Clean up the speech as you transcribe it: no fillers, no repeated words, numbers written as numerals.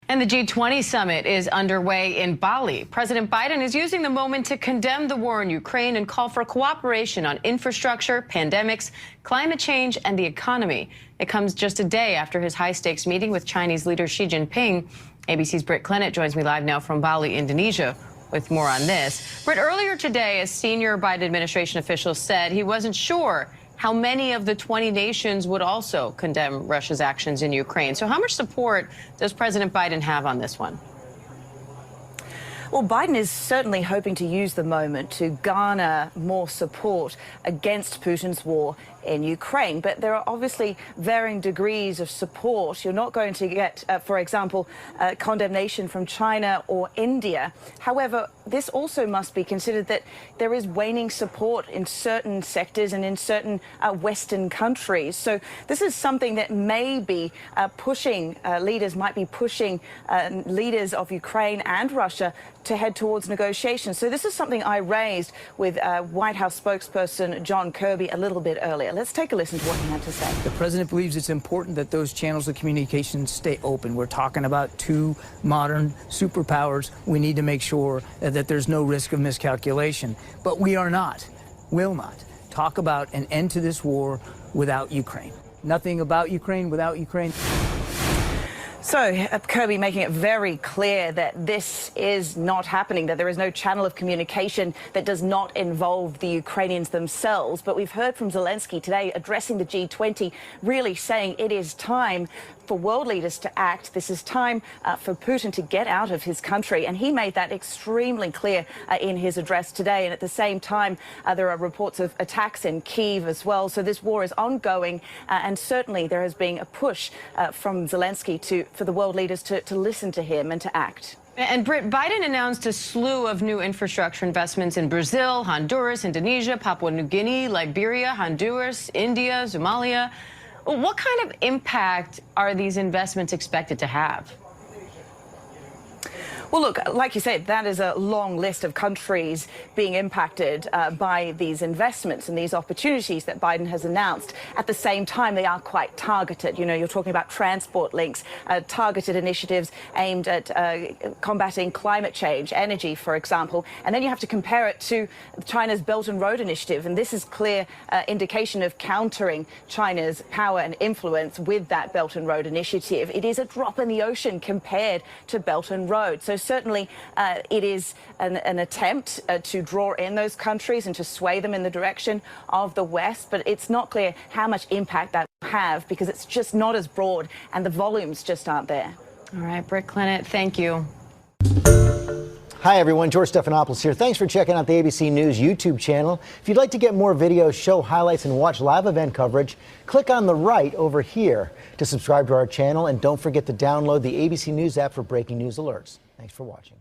And the G20 summit is underway in Bali. President Biden is using the moment to condemn the war in Ukraine and call for cooperation on infrastructure, pandemics, climate change, and the economy. It comes just a day after his high-stakes meeting with Chinese leader Xi Jinping. ABC's Britt Clennett joins me live now from Bali, Indonesia, with more on this. Britt, earlier today, a senior Biden administration official said he wasn't sure how many of the 20 nations would also condemn Russia's actions in Ukraine. So how much support does President Biden have on this one? Well, Biden is certainly hoping to use the moment to garner more support against Putin's war in Ukraine. But there are obviously varying degrees of support. You're not going to get, for example, condemnation from China or India. However, this also must be considered that there is waning support in certain sectors and in certain Western countries. So this is something that may be pushing leaders of Ukraine and Russia to head towards negotiations. So this is something I raised with White House spokesperson John Kirby a little bit earlier. Let's take a listen to what he had to say. The president believes it's important that those channels of communication stay open. We're talking about two modern superpowers. We need to make sure that there's no risk of miscalculation. But we will not talk about an end to this war without Ukraine. Nothing about Ukraine without Ukraine. So Kirby making it very clear that this is not happening, that there is no channel of communication that does not involve the Ukrainians themselves. But we've heard from Zelensky today addressing the G20, really saying it is time for world leaders to act. This is time for Putin to get out of his country. And he made that extremely clear in his address today. And at the same time, there are reports of attacks in Kyiv as well. So this war is ongoing. And certainly there has been a push from Zelensky for the world leaders to listen to him and to act. And Britt, Biden announced a slew of new infrastructure investments in Brazil, Honduras, Indonesia, Papua New Guinea, Liberia, Honduras, India, Somalia. What kind of impact are these investments expected to have? Well, look, like you said, that is a long list of countries being impacted by these investments and these opportunities that Biden has announced. At the same time, they are quite targeted. You know, you're talking about transport links, targeted initiatives aimed at combating climate change, energy, for example. And then you have to compare it to China's Belt and Road Initiative. And this is clear indication of countering China's power and influence with that Belt and Road Initiative. It is a drop in the ocean compared to Belt and Road. So certainly it is an attempt to draw in those countries and to sway them in the direction of the West. But it's not clear how much impact that will have because it's just not as broad and the volumes just aren't there. All right, Britt Clennett, thank you. Hi, everyone. George Stephanopoulos here. Thanks for checking out the ABC News YouTube channel. If you'd like to get more videos, show highlights, and watch live event coverage, click on the right over here to subscribe to our channel. And don't forget to download the ABC News app for breaking news alerts. Thanks for watching.